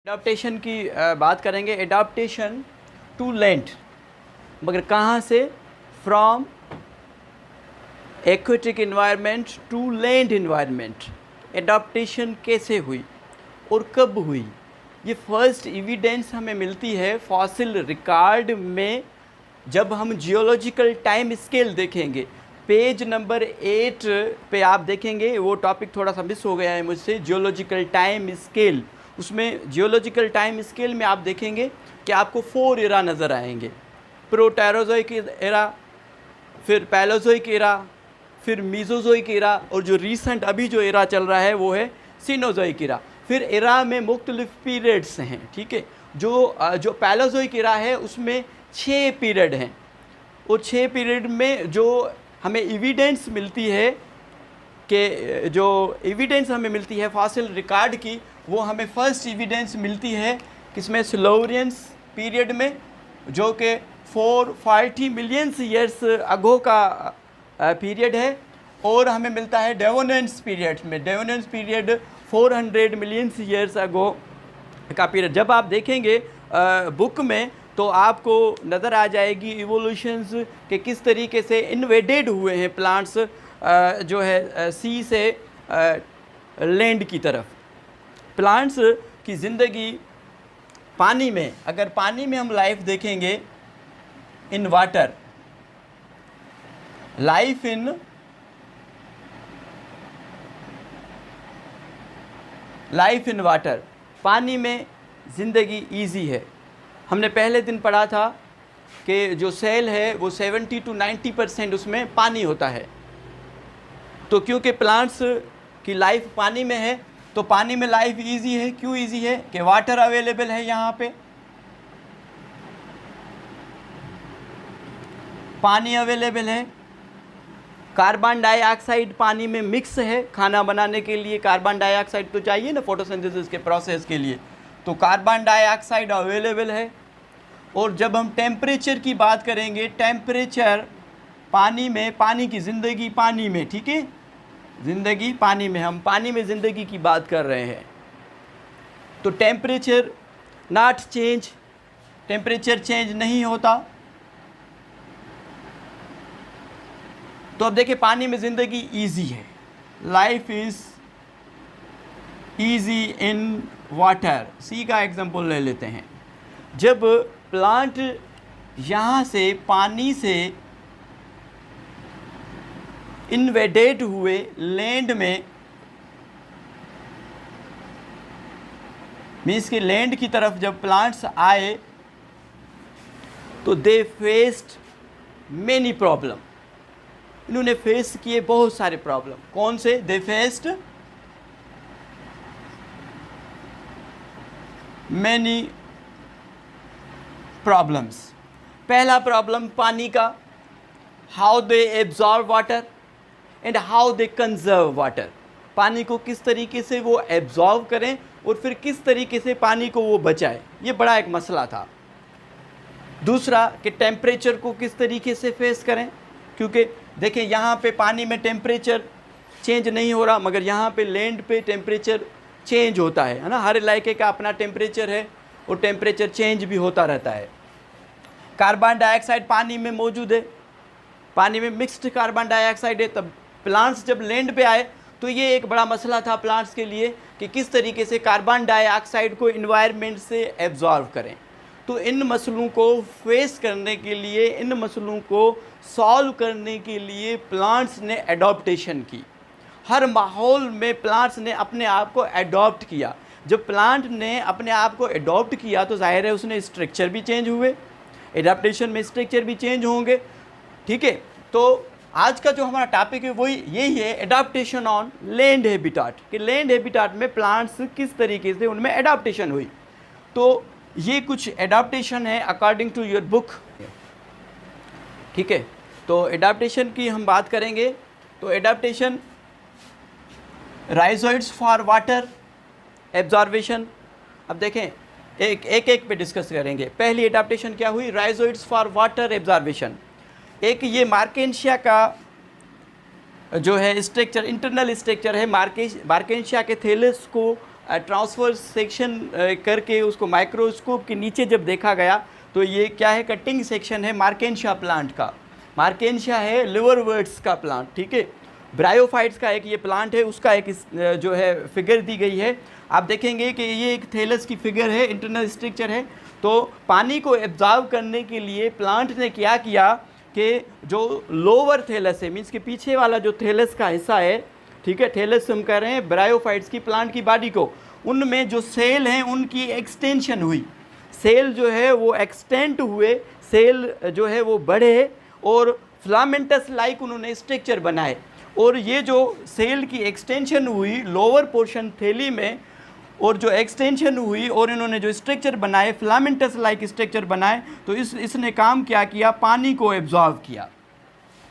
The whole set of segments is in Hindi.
एडाप्टेशन की बात करेंगे। एडाप्टेशन टू लैंड, मगर कहाँ से? From aquatic environment to land environment. Adaptation कैसे हुई और कब हुई? ये फर्स्ट एविडेंस हमें मिलती है फॉसिल रिकॉर्ड में, जब हम जियोलॉजिकल टाइम स्केल देखेंगे। पेज नंबर 8 पे आप देखेंगे, वो टॉपिक थोड़ा सा मिस हो गया है मुझसे, जियोलॉजिकल टाइम स्केल। उसमें जियोलॉजिकल टाइम स्केल में आप देखेंगे कि आपको 4 एरा नज़र आएंगे। प्रोटेरोजोइक एरा, फिर पैलोजोइक एरा, फिर मीजोजोइक एरा, और जो रीसेंट अभी जो एरा चल रहा है वो है सीनोजोइक एरा। फिर एरा में मुख्तलिफ पीरियड्स हैं, ठीक है। जो पैलोजोइक एरा है उसमें 6 पीरियड हैं, और 6 पीरियड में जो हमें एविडेंस मिलती है कि जो एविडेंस हमें मिलती है फॉसिल रिकॉर्ड की, वो हमें फर्स्ट एविडेंस मिलती है किसमें? सिल्वरियंस पीरियड में, जो कि 440 मिलियन ईयर्स अगो का पीरियड है। और हमें मिलता है डेवोनेंस पीरियड में, डेवोनेंस पीरियड 400 मिलियन ईयर्स अगो का पीरियड। जब आप देखेंगे बुक में तो आपको नज़र आ जाएगी इवोल्यूशंस के किस तरीके से इन्वेडेड हुए हैं प्लांट्स जो है सी से लैंड की तरफ। प्लांट्स की ज़िंदगी पानी में, अगर पानी में हम लाइफ देखेंगे, in water, life in water, पानी में ज़िंदगी इजी है। हमने पहले दिन पढ़ा था कि जो सेल है वो 70 to 90% उसमें पानी होता है। तो क्योंकि प्लांट्स की लाइफ पानी में है, तो पानी में लाइफ इजी है। क्यों इजी है? कि वाटर अवेलेबल है, यहाँ पे पानी अवेलेबल है, कार्बन डाइऑक्साइड पानी में मिक्स है। खाना बनाने के लिए कार्बन डाइऑक्साइड तो चाहिए ना फोटोसिंथेसिस के प्रोसेस के लिए, तो कार्बन डाइऑक्साइड अवेलेबल है। और जब हम टेम्परेचर की बात करेंगे, टेम्परेचर पानी में, पानी की ज़िंदगी पानी में, ठीक है, ज़िंदगी पानी में, हम पानी में ज़िंदगी की बात कर रहे हैं। तो temperature not change, temperature change नहीं होता। तो अब देखिए पानी में ज़िंदगी इजी है, life is easy in water. सी का एग्जांपल ले लेते हैं। जब प्लांट यहाँ से पानी से इन्वेडेड हुए लैंड में, मीन्स कि लैंड की तरफ जब प्लांट्स आए, तो दे फेस्ड मेनी प्रॉब्लम। इन्होंने फेस किए बहुत सारे प्रॉब्लम। कौन से? दे फेस्ड मैनी प्रॉब्लम्स। पहला प्रॉब्लम पानी का, how they absorb water and how they conserve water. पानी को किस तरीके से वो एब्जॉर्ब करें और फिर किस तरीके से पानी को वो बचाएं, ये बड़ा एक मसला था। दूसरा कि टेम्परेचर को किस तरीके से फेस करें, क्योंकि देखें यहाँ पे पानी में टेम्परेचर चेंज नहीं हो रहा, मगर यहाँ पे लैंड पे टेम्परेचर चेंज होता है ना। हर इलाके का अपना टेम्परेचर है और टेम्परेचर चेंज भी होता रहता है। कार्बन डाइऑक्साइड पानी में मौजूद है, पानी में मिक्स्ड कार्बन डाइऑक्साइड है। तब प्लांट्स जब लैंड पे आए तो ये एक बड़ा मसला था प्लांट्स के लिए कि किस तरीके से कार्बन डाइऑक्साइड को इन्वायरमेंट से एब्जॉर्व करें। तो इन मसलों को फेस करने के लिए, इन मसलों को सॉल्व करने के लिए प्लांट्स ने एडॉप्टेशन की। हर माहौल में प्लांट्स ने अपने आप को एडॉप्ट किया। जब प्लांट ने अपने आप को एडॉप्ट किया तो जाहिर है उसने स्ट्रक्चर भी चेंज हुए, एडाप्टेशन में स्ट्रक्चर भी चेंज होंगे, ठीक है। तो आज का जो हमारा टॉपिक है वही यही है, एडाप्टेशन ऑन लैंड हैबिटाट, कि लैंड हैबिटाट में प्लांट्स किस तरीके से उनमें एडाप्टेशन हुई। तो ये कुछ एडाप्टेशन है अकॉर्डिंग टू योर बुक, ठीक है। तो एडाप्टेशन की हम बात करेंगे तो adaptation, rhizoids for water absorption. अब देखें एक पे डिस्कस करेंगे। पहली एडाप्टेशन क्या हुई? Rhizoids for water absorption. एक ये मार्केंशिया का जो है स्ट्रक्चर, इंटरनल स्ट्रक्चर है मार्केंशिया के थैलस को ट्रांसफर सेक्शन करके उसको माइक्रोस्कोप के नीचे जब देखा गया तो ये क्या है, कटिंग सेक्शन है मार्केंशिया प्लांट का। मार्केंशिया है लिवरवर्ट्स का प्लांट, ठीक है। ब्रायोफाइट्स का एक ये प्लांट है, उसका एक जो है फिगर दी गई है। आप देखेंगे कि ये एक थैलस की फिगर है, इंटरनल स्ट्रक्चर है। तो पानी को एब्जॉर्ब करने के लिए प्लांट ने क्या किया कि जो लोअर थैलस है, मीन्स के पीछे वाला जो थैलस का हिस्सा है, ठीक है, थैलस हम कह रहे हैं ब्रायोफाइट्स की प्लांट की बॉडी को, उनमें जो सेल हैं उनकी एक्सटेंशन हुई, सेल जो है वो एक्सटेंड हुए, सेल जो है वो बढ़े और फिलामेंटस लाइक उन्होंने स्ट्रक्चर बनाए। और ये जो सेल की एक्सटेंशन हुई लोअर पोर्शन थैली में, और जो एक्सटेंशन हुई और इन्होंने जो स्ट्रक्चर बनाए फिलामेंटस लाइक स्ट्रक्चर बनाए, तो इसने काम क्या किया, पानी को एब्जॉर्ब किया।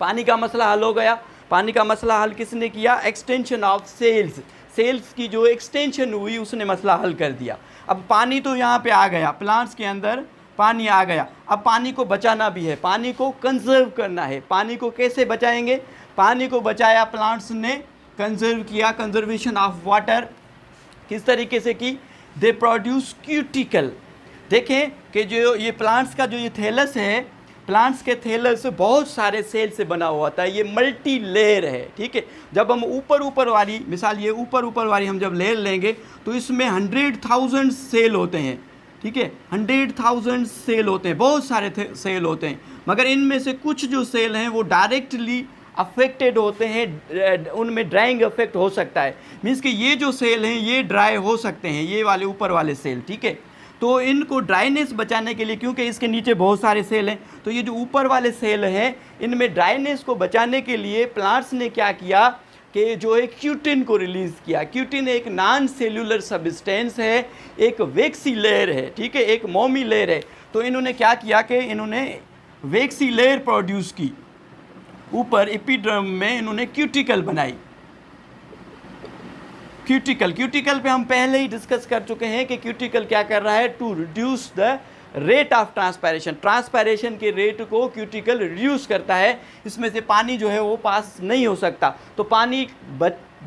पानी का मसला हल हो गया। पानी का मसला हल किसने किया, एक्सटेंशन ऑफ सेल्स, सेल्स की जो एक्सटेंशन हुई उसने मसला हल कर दिया। अब पानी तो यहाँ पे आ गया, प्लांट्स के अंदर पानी आ गया। अब पानी को बचाना भी है, पानी को कंजर्व करना है। पानी को कैसे बचाएंगे, पानी को बचाया प्लांट्स ने, कंजर्व किया, कंजर्वेशन ऑफ वाटर किस तरीके से की, दे प्रोड्यूस क्यूटिकल। देखें कि जो ये प्लांट्स का जो ये थैलस है, प्लांट्स के थैलस बहुत सारे सेल से बना हुआ था, ये मल्टी लेयर है, ठीक है। जब हम ऊपर वाली मिसाल, ये ऊपर वाली हम जब लेयर लेंगे तो इसमें 100,000 सेल होते हैं, ठीक है, 100,000 सेल होते हैं, बहुत सारे सेल होते हैं। मगर इनमें से कुछ जो सेल हैं वो डायरेक्टली अफेक्टेड होते हैं, उनमें ड्राइंग इफेक्ट हो सकता है। मीन्स कि ये जो सेल हैं ये ड्राई हो सकते हैं, ये वाले ऊपर वाले सेल, ठीक है। तो इनको ड्राइनेस बचाने के लिए, क्योंकि इसके नीचे बहुत सारे सेल हैं, तो ये जो ऊपर वाले सेल हैं इनमें ड्राइनेस को बचाने के लिए प्लांट्स ने क्या किया कि जो है क्यूटिन को रिलीज़ किया। क्यूटिन एक नॉन सेल्यूलर सब्सटेंस है, एक वैक्सी लेयर है, ठीक है, एक मोमी लेयर है। तो इन्होंने क्या किया कि इन्होंने वैक्सी लेयर प्रोड्यूस की, ऊपर एपिडर्म में इन्होंने क्यूटिकल बनाई। क्यूटिकल पे हम पहले ही डिस्कस कर चुके हैं कि क्यूटिकल क्या कर रहा है, to reduce the rate of transpiration के रेट को क्यूटिकल रिड्यूस करता है। इसमें से पानी जो है वो पास नहीं हो सकता, तो पानी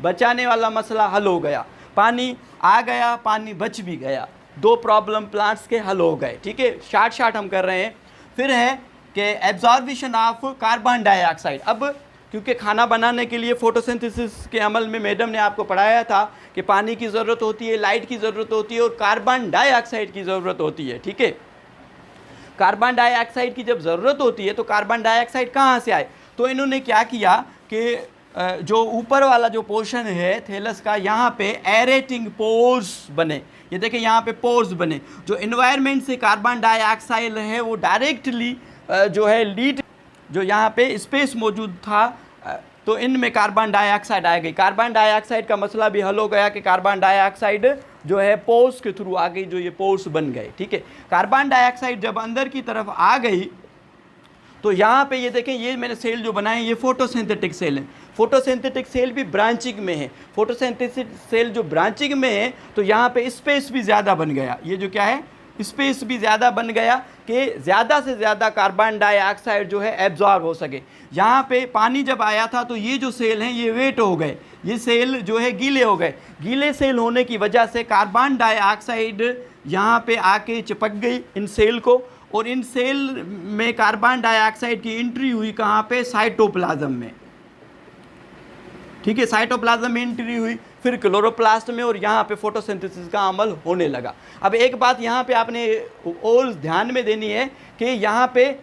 बचाने वाला मसला हल हो गया। पानी आ गया, पानी बच भी गया, दो प्रॉब्लम प्लांट्स के हल हो गए, ठीक है। शार्ट हम कर रहे हैं। फिर है कि एब्जॉर्बिशन ऑफ कार्बन डाइऑक्साइड। अब क्योंकि खाना बनाने के लिए फोटोसिंथेसिस के अमल में मैडम ने आपको पढ़ाया था कि पानी की ज़रूरत होती है, लाइट की ज़रूरत होती है और कार्बन डाइऑक्साइड की ज़रूरत होती है, ठीक है। कार्बन डाइऑक्साइड की जब ज़रूरत होती है तो कार्बन डाइऑक्साइड कहाँ से आए, तो इन्होंने क्या किया कि जो ऊपर वाला जो पोर्शन है थैलस का, यहाँ पे एरेटिंग पोर्स बने। ये देखें यहाँ पे पोर्स बने, जो इन्वायरमेंट से कार्बन डाइऑक्साइड है वो डायरेक्टली जो है लीड, जो यहाँ पे स्पेस मौजूद था, तो इनमें कार्बन डाइऑक्साइड आ गई। कार्बन डाइऑक्साइड का मसला भी हल हो गया कि कार्बन डाइऑक्साइड जो है पोर्स के थ्रू आ गई, जो ये पोर्स बन गए, ठीक है। कार्बन डाइऑक्साइड जब अंदर की तरफ आ गई तो यहाँ पे ये देखें, ये मैंने सेल जो बनाए ये फोटोसिंथेटिक सेल हैं। फोटोसिंथेटिक सेल भी ब्रांचिंग में है। फोटोसिंथेटिक सेल जो ब्रांचिंग में है तो यहाँ पे स्पेस भी ज़्यादा बन गया। ये जो क्या है, स्पेस भी ज़्यादा बन गया कि ज़्यादा से ज़्यादा कार्बन डाइऑक्साइड जो है एब्जॉर्ब हो सके। यहाँ पे पानी जब आया था तो ये जो सेल हैं ये वेट हो गए, ये सेल जो है गीले हो गए। गीले सेल होने की वजह से कार्बन डाइऑक्साइड यहाँ पे आके चिपक गई इन सेल को, और इन सेल में कार्बन डाइऑक्साइड की एंट्री हुई कहाँ पे, साइटोप्लाज्म में, ठीक है। साइटोप्लाज्म में एंट्री हुई, फिर क्लोरोप्लास्ट में, और यहाँ पे फोटोसिंथेसिस का अमल होने लगा। अब एक बात यहाँ पे आपने और ध्यान में देनी है कि यहाँ पे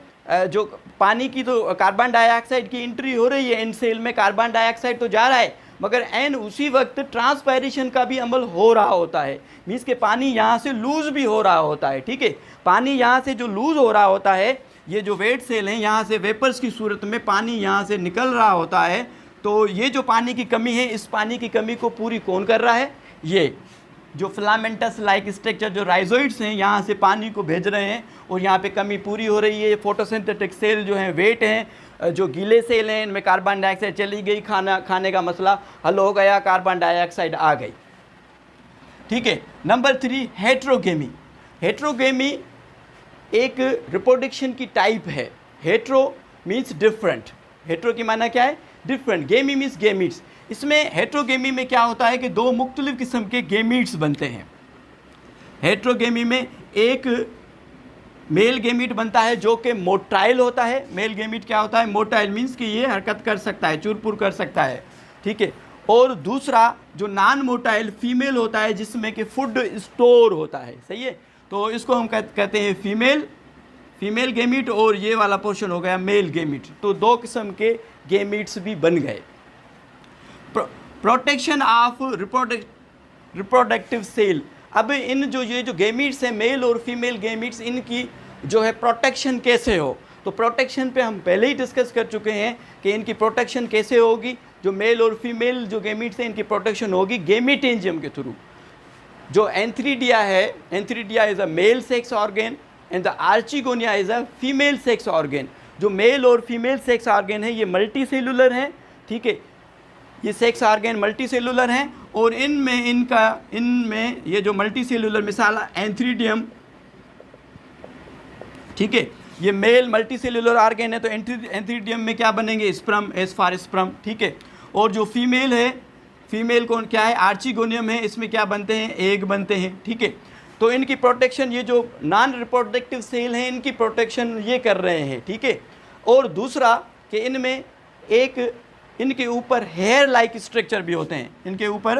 जो पानी की तो कार्बन डाइऑक्साइड की एंट्री हो रही है, इन सेल में कार्बन डाइऑक्साइड तो जा रहा है, मगर एन उसी वक्त ट्रांसपायरेशन का भी अमल हो रहा होता है। मीन्स के पानी यहाँ से लूज़ भी हो रहा होता है, ठीक है। पानी यहाँ से जो लूज़ हो रहा होता है, ये जो वेट सेल हैं यहाँ से वेपर्स की सूरत में पानी यहाँ से निकल रहा होता है। तो ये जो पानी की कमी है, इस पानी की कमी को पूरी कौन कर रहा है, ये जो फिलामेंटस लाइक स्ट्रक्चर जो राइजोइड्स हैं यहाँ से पानी को भेज रहे हैं और यहाँ पे कमी पूरी हो रही है। फोटोसिंथेटिक सेल जो हैं वेट हैं, जो गीले सेल हैं इनमें कार्बन डाइऑक्साइड चली गई, खाने का मसला हल हो गया, कार्बन डाइऑक्साइड आ गई, ठीक है। नंबर 3 हेट्रोगेमी। हेट्रोगेमी एक रिप्रोडक्शन की टाइप है। हेट्रो मीन्स डिफरेंट, हेट्रो की माना क्या है, डिफरेंट, गेमी मीन्स गेमिट्स। इसमें हेट्रोगेमी में क्या होता है कि दो मुख्तलिफ किस्म के गेमीट्स बनते हैं। हेट्रोगेमी में एक मेल गेमीट बनता है जो कि मोटाइल होता है। मेल गेमीट क्या होता है? मोटाइल मीन्स कि ये हरकत कर सकता है, चूरपुर कर सकता है, ठीक है। और दूसरा जो नॉन मोटाइल फीमेल होता है जिसमें कि फूड स्टोर होता है, सही है। तो इसको हम कहते हैं फीमेल गेमीट, और ये वाला पोर्शन हो गया मेल गेमीट। तो दो किस्म के गेमीट्स भी बन गए। Protection of reproductive cell. अब इन ये जो गेमीट्स हैं, मेल और फीमेल गेमीट्स, इनकी जो है प्रोटेक्शन कैसे हो, तो प्रोटेक्शन पे हम पहले ही डिस्कस कर चुके हैं कि इनकी प्रोटेक्शन कैसे होगी। जो मेल और फीमेल जो गेमीट्स हैं इनकी प्रोटेक्शन होगी गेमीटेंजियम के थ्रू। जो एंथ्रीडिया है, antheridia is a male sex organ and the archegonia is a female sex organ. जो मेल और फीमेल सेक्स ऑर्गेन है ये मल्टी सेलुलर हैं, ठीक है। ये सेक्स ऑर्गेन मल्टी सेलुलर हैं और इनमें ये जो मल्टी सेलुलर मिसाल एंथ्रीडियम, ठीक है, ये मेल मल्टी सेलुलर ऑर्गेन है। तो एंथ्रीडियम में क्या बनेंगे? स्पर्म, एज फॉर स्पर्म, ठीक है। और जो फीमेल है, फीमेल कौन क्या है? आर्चिगोनियम है, इसमें क्या बनते हैं? एग बनते हैं, ठीक है। तो इनकी प्रोटेक्शन, ये जो नॉन रिप्रोडक्टिव सेल हैं इनकी प्रोटेक्शन ये कर रहे हैं, ठीक है। और दूसरा कि इनमें इनके ऊपर हेयर लाइक स्ट्रक्चर भी होते हैं, इनके ऊपर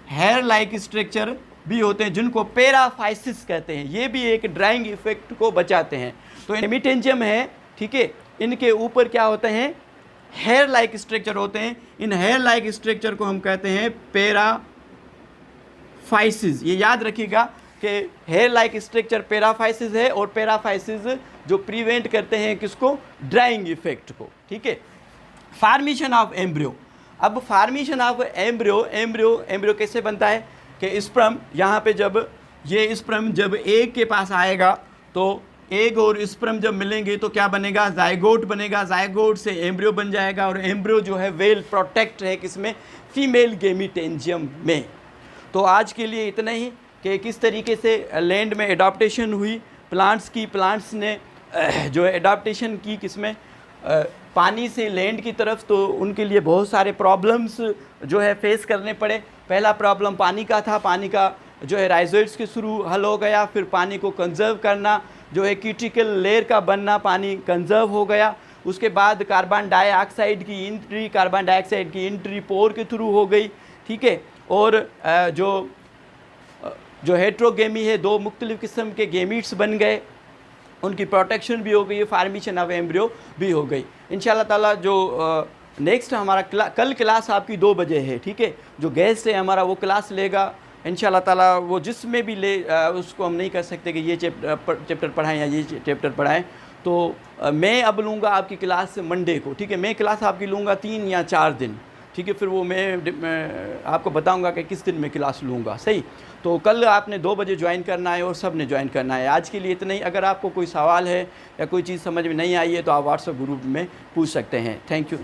हेयर लाइक स्ट्रक्चर भी होते हैं जिनको पेराफाइसिस कहते हैं। ये भी एक ड्राइंग इफेक्ट को बचाते हैं। तो गेमीटेंजियम है, ठीक है, इनके ऊपर क्या होते हैं? हेयर लाइक स्ट्रक्चर होते हैं। इन हेयर लाइक स्ट्रक्चर को हम कहते हैं पेराफाइसिस। ये याद रखिएगा कि हेयर लाइक स्ट्रक्चर पेराफाइसिस है, और पेराफाइसिस जो प्रिवेंट करते हैं किसको? ड्राइंग इफेक्ट को, ठीक है। Formation of embryo. अब फार्मेशन ऑफ एम्ब्रियो कैसे बनता है कि स्पर्म यहाँ पे जब एग के पास आएगा तो एग और स्पर्म जब मिलेंगे तो क्या बनेगा? जायगोट बनेगा। जायगोट से एम्ब्रियो बन जाएगा, और एम्ब्रियो जो है वेल प्रोटेक्ट है किसमें? फीमेल गेमीटेंजियम में। तो आज के लिए इतना ही कि किस तरीके से लैंड में एडाप्टेशन हुई प्लांट्स ने जो है एडाप्टेशन की किसमें? पानी से लैंड की तरफ। तो उनके लिए बहुत सारे प्रॉब्लम्स जो है फेस करने पड़े। पहला प्रॉब्लम पानी का था, पानी का जो है राइजोइड्स के थ्रू हल हो गया। फिर पानी को कंजर्व करना, जो है क्यूटिकल लेयर का बनना, पानी कंजर्व हो गया। उसके बाद कार्बन डाइऑक्साइड की एंट्री पोर के थ्रू हो गई, ठीक है। और जो हेट्रोगेमी है, दो मुख्तलिफ किस्म के गेमीट्स बन गए, उनकी प्रोटेक्शन भी हो गई, फार्मेशन ऑफ एम्ब्रियो भी हो गई। इंशाल्लाह ताला जो नेक्स्ट हमारा कल क्लास आपकी 2 बजे है, ठीक है। जो गेस्ट है हमारा वो क्लास लेगा इंशाल्लाह ताला। वो जिसमें भी ले उसको हम नहीं कर सकते कि ये चैप्टर पढ़ाएं या ये चैप्टर पढ़ाएं। तो मैं अब लूँगा आपकी क्लास मंडे को, ठीक है। मैं क्लास आपकी लूँगा 3 या 4 दिन, ठीक है। फिर वो मैं आपको बताऊंगा कि किस दिन मैं क्लास लूँगा, सही। तो कल आपने 2 बजे ज्वाइन करना है और सब ने ज्वाइन करना है। आज के लिए इतना ही। अगर आपको कोई सवाल है या कोई चीज़ समझ में नहीं आई है तो आप व्हाट्सएप ग्रुप में पूछ सकते हैं। Thank you.